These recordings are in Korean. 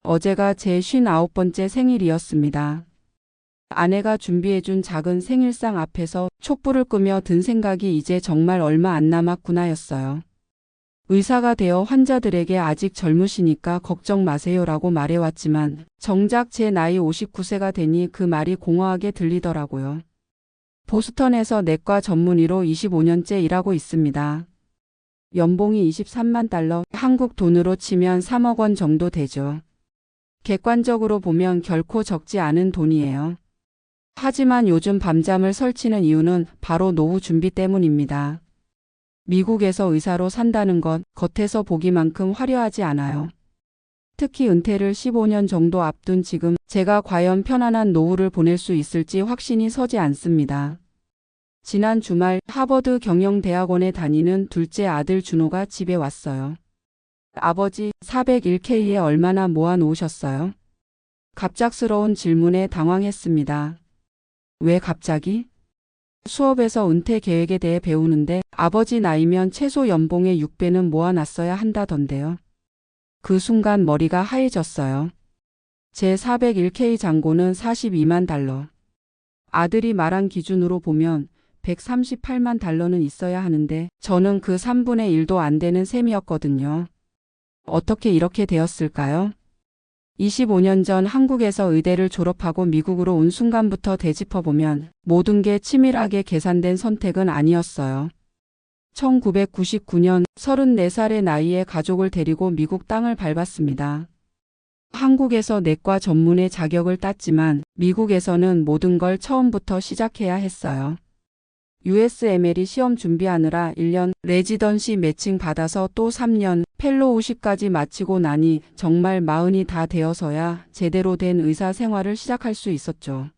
어제가 제 59번째 생일이었습니다. 아내가 준비해준 작은 생일상 앞에서 촛불을 끄며 든 생각이 이제 정말 얼마 안 남았구나였어요. 의사가 되어 환자들에게 아직 젊으시니까 걱정 마세요라고 말해왔지만 정작 제 나이 59세가 되니 그 말이 공허하게 들리더라고요. 보스턴에서 내과 전문의로 25년째 일하고 있습니다. 연봉이 23만 달러, 한국 돈으로 치면 3억 원 정도 되죠. 객관적으로 보면 결코 적지 않은 돈이에요. 하지만 요즘 밤잠을 설치는 이유는 바로 노후 준비 때문입니다. 미국에서 의사로 산다는 것, 겉에서 보기만큼 화려하지 않아요. 특히 은퇴를 15년 정도 앞둔 지금 제가 과연 편안한 노후를 보낼 수 있을지 확신이 서지 않습니다. 지난 주말 하버드 경영대학원에 다니는 둘째 아들 준호가 집에 왔어요. 아버지, 401k에 얼마나 모아 놓으셨어요? 갑작스러운 질문에 당황했습니다. 왜 갑자기? 수업에서 은퇴 계획에 대해 배우는데 아버지 나이면 최소 연봉의 6배는 모아놨어야 한다던데요. 그 순간 머리가 하얘졌어요. 제 401k 잔고는 42만 달러. 아들이 말한 기준으로 보면 138만 달러는 있어야 하는데 저는 그 3분의 1도 안 되는 셈이었거든요. 어떻게 이렇게 되었을까요? 25년 전 한국에서 의대를 졸업하고 미국으로 온 순간부터 되짚어보면 모든 게 치밀하게 계산된 선택은 아니었어요. 1999년 34살의 나이에 가족을 데리고 미국 땅을 밟았습니다. 한국에서 내과 전문의 자격을 땄지만 미국에서는 모든 걸 처음부터 시작해야 했어요. USMLE 시험 준비하느라 1년, 레지던시 매칭 받아서 또 3년, 펠로우십까지 마치고 나니 정말 40이 다 되어서야 제대로 된 의사 생활을 시작할 수 있었죠.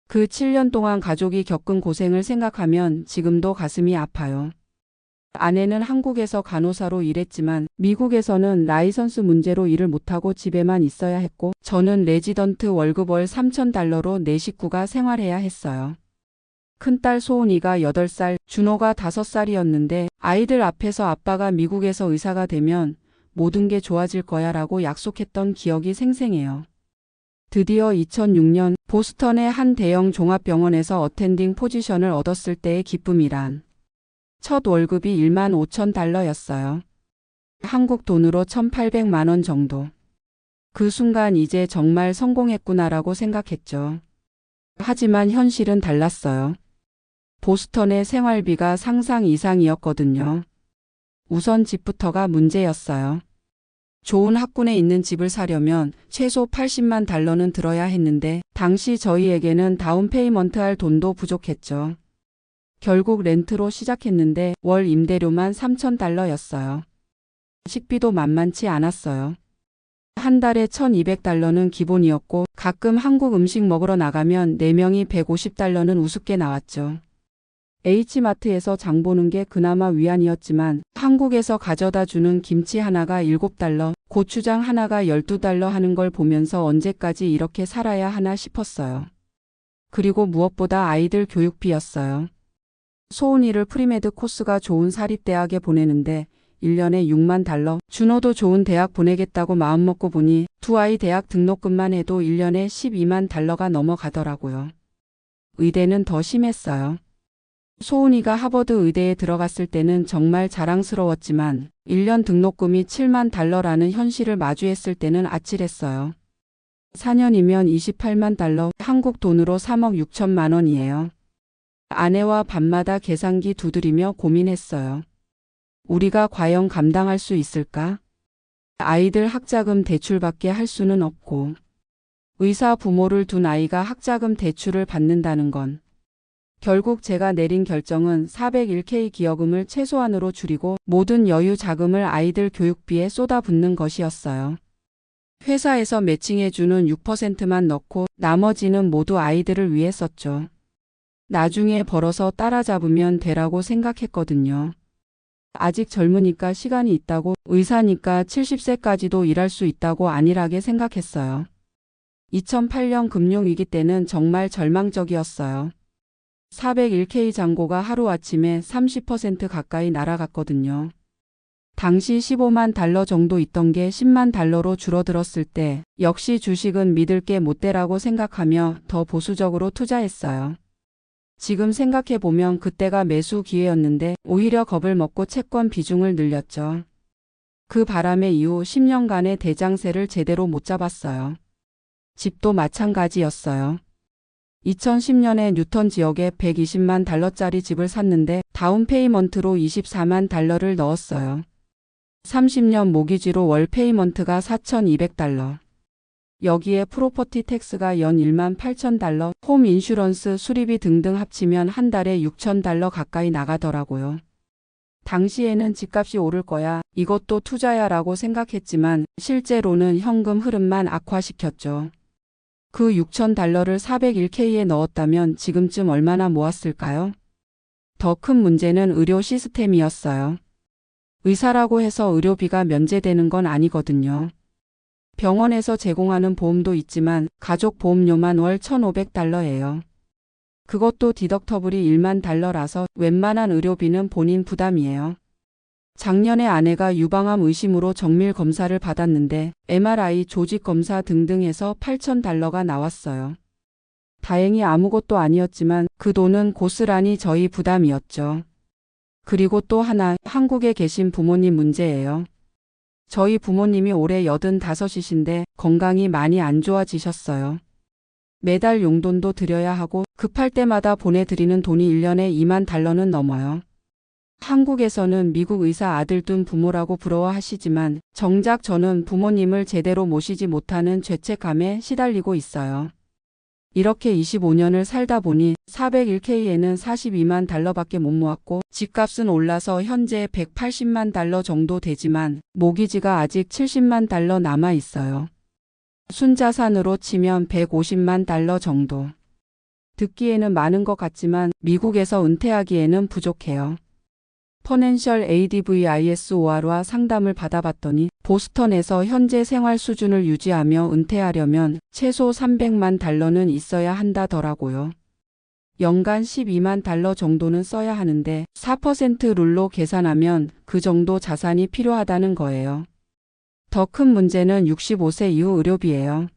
그 7년 동안 가족이 겪은 고생을 생각하면 지금도 가슴이 아파요. 아내는 한국에서 간호사로 일했지만 미국에서는 라이선스 문제로 일을 못하고 집에만 있어야 했고 저는 레지던트 월급 월 3,000달러로 내 식구가 생활해야 했어요. 큰딸 소은이가 8살, 준호가 5살이었는데 아이들 앞에서 아빠가 미국에서 의사가 되면 모든 게 좋아질 거야 라고 약속했던 기억이 생생해요. 드디어 2006년 보스턴의 한 대형 종합병원에서 어텐딩 포지션을 얻었을 때의 기쁨이란 첫 월급이 1만 5천 달러였어요. 한국 돈으로 1,800만 원 정도. 그 순간 이제 정말 성공했구나라고 생각했죠. 하지만 현실은 달랐어요. 보스턴의 생활비가 상상 이상이었거든요. 우선 집부터가 문제였어요. 좋은 학군에 있는 집을 사려면 최소 80만 달러는 들어야 했는데 당시 저희에게는 다운페이먼트 할 돈도 부족했죠. 결국 렌트로 시작했는데 월 임대료만 3,000달러였어요. 식비도 만만치 않았어요. 한 달에 1,200달러는 기본이었고 가끔 한국 음식 먹으러 나가면 4명이 150달러는 우습게 나왔죠. H마트에서 장 보는 게 그나마 위안이었지만 한국에서 가져다 주는 김치 하나가 7달러, 고추장 하나가 12달러 하는 걸 보면서 언제까지 이렇게 살아야 하나 싶었어요. 그리고 무엇보다 아이들 교육비였어요. 소은이를 프리메드 코스가 좋은 사립대학에 보내는데 1년에 6만 달러, 준호도 좋은 대학 보내겠다고 마음먹고 보니 두 아이 대학 등록금만 해도 1년에 12만 달러가 넘어가더라고요. 의대는 더 심했어요. 소은이가 하버드 의대에 들어갔을 때는 정말 자랑스러웠지만 1년 등록금이 7만 달러라는 현실을 마주했을 때는 아찔했어요. 4년이면 28만 달러, 한국 돈으로 3억 6천만 원이에요. 아내와 밤마다 계산기 두드리며 고민했어요. 우리가 과연 감당할 수 있을까? 아이들 학자금 대출받게 할 수는 없고 의사 부모를 둔 아이가 학자금 대출을 받는다는 건 결국 제가 내린 결정은 401k 기여금을 최소한으로 줄이고 모든 여유 자금을 아이들 교육비에 쏟아붓는 것이었어요. 회사에서 매칭해주는 6%만 넣고 나머지는 모두 아이들을 위해 썼죠. 나중에 벌어서 따라잡으면 되라고 생각했거든요. 아직 젊으니까 시간이 있다고, 의사니까 70세까지도 일할 수 있다고 안일하게 생각했어요. 2008년 금융위기 때는 정말 절망적이었어요. 401k 잔고가 하루아침에 30% 가까이 날아갔거든요. 당시 15만 달러 정도 있던 게 10만 달러로 줄어들었을 때 역시 주식은 믿을 게 못 되라고 생각하며 더 보수적으로 투자했어요. 지금 생각해보면 그때가 매수 기회였는데 오히려 겁을 먹고 채권 비중을 늘렸죠. 그 바람에 이후 10년간의 대장세를 제대로 못 잡았어요. 집도 마찬가지였어요. 2010년에 뉴턴 지역에 120만 달러짜리 집을 샀는데 다운 페이먼트로 24만 달러를 넣었어요. 30년 모기지로 월 페이먼트가 4,200달러. 여기에 프로퍼티 텍스가 연 1만 8천 달러, 홈 인슈런스 수리비 등등 합치면 한 달에 6천 달러 가까이 나가더라고요. 당시에는 집값이 오를 거야, 이것도 투자야 라고 생각했지만 실제로는 현금 흐름만 악화시켰죠. 그 6천 달러를 401K에 넣었다면 지금쯤 얼마나 모았을까요? 더 큰 문제는 의료 시스템이었어요. 의사라고 해서 의료비가 면제되는 건 아니거든요. 병원에서 제공하는 보험도 있지만 가족 보험료만 월 1,500달러예요. 그것도 디덕터블이 1만 달러라서 웬만한 의료비는 본인 부담이에요. 작년에 아내가 유방암 의심으로 정밀 검사를 받았는데 MRI, 조직 검사 등등 해서 8,000달러가 나왔어요. 다행히 아무것도 아니었지만 그 돈은 고스란히 저희 부담이었죠. 그리고 또 하나, 한국에 계신 부모님 문제예요. 저희 부모님이 올해 85이신데 건강이 많이 안 좋아지셨어요. 매달 용돈도 드려야 하고 급할 때마다 보내드리는 돈이 1년에 2만 달러는 넘어요. 한국에서는 미국 의사 아들 둔 부모라고 부러워하시지만 정작 저는 부모님을 제대로 모시지 못하는 죄책감에 시달리고 있어요. 이렇게 25년을 살다 보니 401K에는 42만 달러밖에 못 모았고 집값은 올라서 현재 180만 달러 정도 되지만 모기지가 아직 70만 달러 남아 있어요. 순자산으로 치면 150만 달러 정도. 듣기에는 많은 것 같지만 미국에서 은퇴하기에는 부족해요. 퍼넨셜 ADVISOR와 상담을 받아봤더니 보스턴에서 현재 생활 수준을 유지하며 은퇴하려면 최소 300만 달러는 있어야 한다더라고요. 연간 12만 달러 정도는 써야 하는데 4% 룰로 계산하면 그 정도 자산이 필요하다는 거예요. 더 큰 문제는 65세 이후 의료비예요.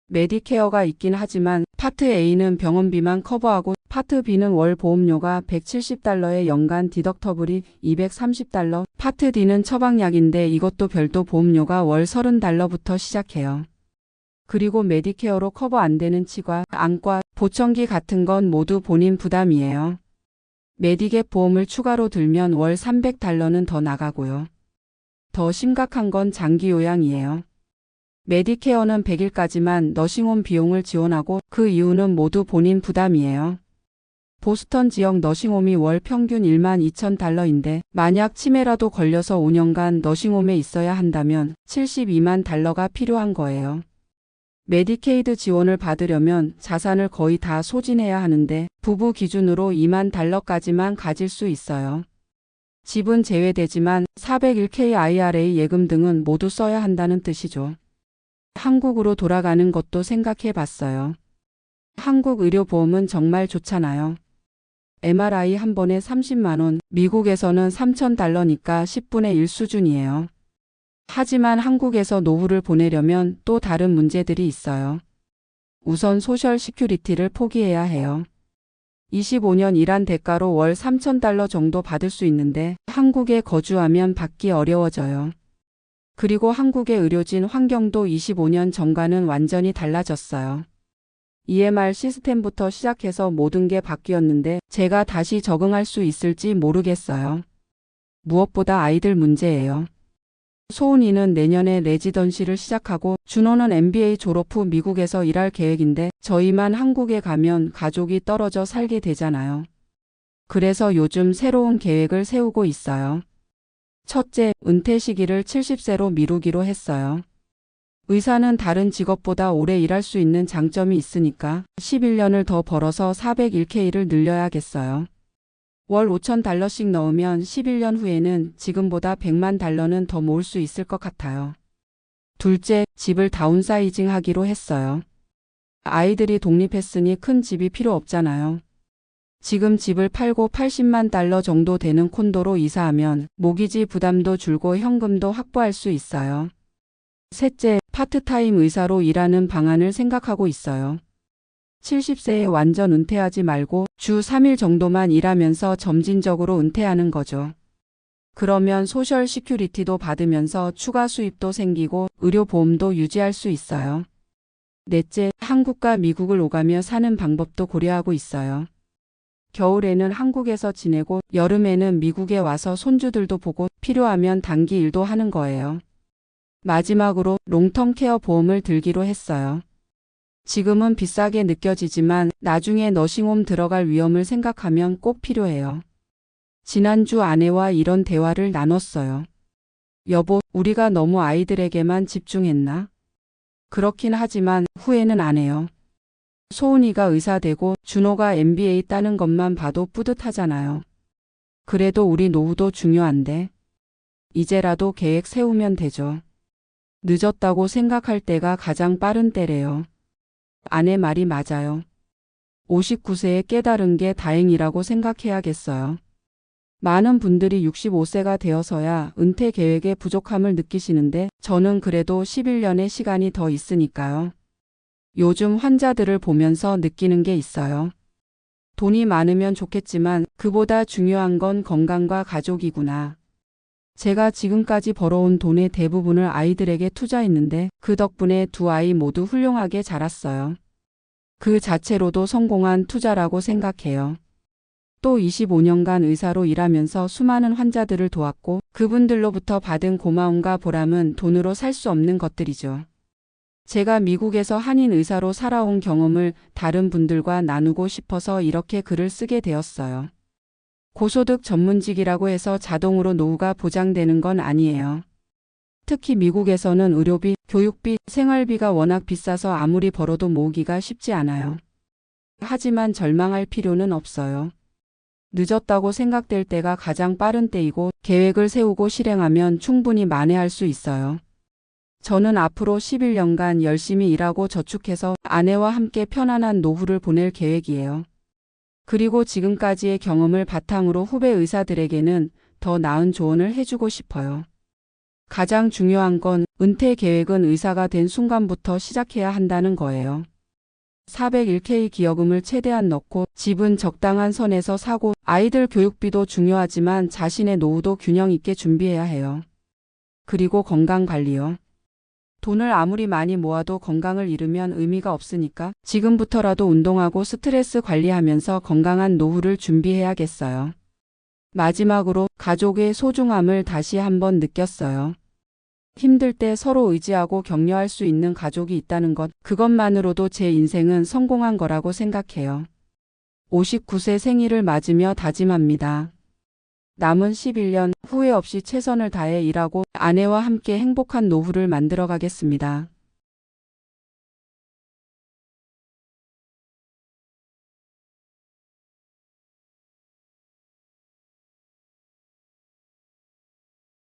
메디케어가 있긴 하지만 파트 A는 병원비만 커버하고 파트 B는 월 보험료가 170달러에 연간 디덕터블이 230달러, 파트 D는 처방약인데 이것도 별도 보험료가 월 30달러부터 시작해요. 그리고 메디케어로 커버 안 되는 치과, 안과, 보청기 같은 건 모두 본인 부담이에요. 메디갭 보험을 추가로 들면 월 300달러는 더 나가고요. 더 심각한 건 장기 요양이에요. 메디케어는 100일까지만 너싱홈 비용을 지원하고 그 이유는 모두 본인 부담이에요. 보스턴 지역 너싱홈이 월 평균 1만 2천 달러인데 만약 치매라도 걸려서 5년간 너싱홈에 있어야 한다면 72만 달러가 필요한 거예요. 메디케이드 지원을 받으려면 자산을 거의 다 소진해야 하는데 부부 기준으로 2만 달러까지만 가질 수 있어요. 집은 제외되지만 401K IRA 예금 등은 모두 써야 한다는 뜻이죠. 한국으로 돌아가는 것도 생각해 봤어요. 한국 의료보험은 정말 좋잖아요. MRI 한 번에 30만 원, 미국에서는 3,000달러니까 10분의 1 수준이에요. 하지만 한국에서 노후를 보내려면 또 다른 문제들이 있어요. 우선 소셜 시큐리티를 포기해야 해요. 25년 일한 대가로 월 3,000달러 정도 받을 수 있는데 한국에 거주하면 받기 어려워져요. 그리고 한국의 의료진 환경도 25년 전과는 완전히 달라졌어요. EMR 시스템부터 시작해서 모든 게 바뀌었는데 제가 다시 적응할 수 있을지 모르겠어요. 무엇보다 아이들 문제예요. 소은이는 내년에 레지던시를 시작하고 준호는 MBA 졸업 후 미국에서 일할 계획인데 저희만 한국에 가면 가족이 떨어져 살게 되잖아요. 그래서 요즘 새로운 계획을 세우고 있어요. 첫째, 은퇴 시기를 70세로 미루기로 했어요. 의사는 다른 직업보다 오래 일할 수 있는 장점이 있으니까 11년을 더 벌어서 401K를 늘려야겠어요. 월 5,000달러씩 넣으면 11년 후에는 지금보다 100만 달러는 더 모을 수 있을 것 같아요. 둘째, 집을 다운사이징 하기로 했어요. 아이들이 독립했으니 큰 집이 필요 없잖아요. 지금 집을 팔고 80만 달러 정도 되는 콘도로 이사하면 모기지 부담도 줄고 현금도 확보할 수 있어요. 셋째, 파트타임 의사로 일하는 방안을 생각하고 있어요. 70세에 완전 은퇴하지 말고 주 3일 정도만 일하면서 점진적으로 은퇴하는 거죠. 그러면 소셜 시큐리티도 받으면서 추가 수입도 생기고 의료보험도 유지할 수 있어요. 넷째, 한국과 미국을 오가며 사는 방법도 고려하고 있어요. 겨울에는 한국에서 지내고 여름에는 미국에 와서 손주들도 보고 필요하면 단기 일도 하는 거예요. 마지막으로 롱텀 케어 보험을 들기로 했어요. 지금은 비싸게 느껴지지만 나중에 너싱홈 들어갈 위험을 생각하면 꼭 필요해요. 지난주 아내와 이런 대화를 나눴어요. 여보, 우리가 너무 아이들에게만 집중했나? 그렇긴 하지만 후회는 안 해요. 소은이가 의사 되고 준호가 MBA 따는 것만 봐도 뿌듯하잖아요. 그래도 우리 노후도 중요한데. 이제라도 계획 세우면 되죠. 늦었다고 생각할 때가 가장 빠른 때래요. 아내 말이 맞아요. 59세에 깨달은 게 다행이라고 생각해야겠어요. 많은 분들이 65세가 되어서야 은퇴 계획에 부족함을 느끼시는데 저는 그래도 11년의 시간이 더 있으니까요. 요즘 환자들을 보면서 느끼는 게 있어요. 돈이 많으면 좋겠지만 그보다 중요한 건 건강과 가족이구나. 제가 지금까지 벌어온 돈의 대부분을 아이들에게 투자했는데 그 덕분에 두 아이 모두 훌륭하게 자랐어요. 그 자체로도 성공한 투자라고 생각해요. 또 25년간 의사로 일하면서 수많은 환자들을 도왔고 그분들로부터 받은 고마움과 보람은 돈으로 살 수 없는 것들이죠. 제가 미국에서 한인 의사로 살아온 경험을 다른 분들과 나누고 싶어서 이렇게 글을 쓰게 되었어요. 고소득 전문직이라고 해서 자동으로 노후가 보장되는 건 아니에요. 특히 미국에서는 의료비, 교육비, 생활비가 워낙 비싸서 아무리 벌어도 모으기가 쉽지 않아요. 하지만 절망할 필요는 없어요. 늦었다고 생각될 때가 가장 빠른 때이고 계획을 세우고 실행하면 충분히 만회할 수 있어요. 저는 앞으로 11년간 열심히 일하고 저축해서 아내와 함께 편안한 노후를 보낼 계획이에요. 그리고 지금까지의 경험을 바탕으로 후배 의사들에게는 더 나은 조언을 해주고 싶어요. 가장 중요한 건 은퇴 계획은 의사가 된 순간부터 시작해야 한다는 거예요. 401k 기여금을 최대한 넣고 집은 적당한 선에서 사고 아이들 교육비도 중요하지만 자신의 노후도 균형 있게 준비해야 해요. 그리고 건강 관리요. 돈을 아무리 많이 모아도 건강을 잃으면 의미가 없으니까 지금부터라도 운동하고 스트레스 관리하면서 건강한 노후를 준비해야겠어요. 마지막으로 가족의 소중함을 다시 한번 느꼈어요. 힘들 때 서로 의지하고 격려할 수 있는 가족이 있다는 것, 그것만으로도 제 인생은 성공한 거라고 생각해요. 59세 생일을 맞으며 다짐합니다. 남은 11년 후회 없이 최선을 다해 일하고 아내와 함께 행복한 노후를 만들어 가겠습니다.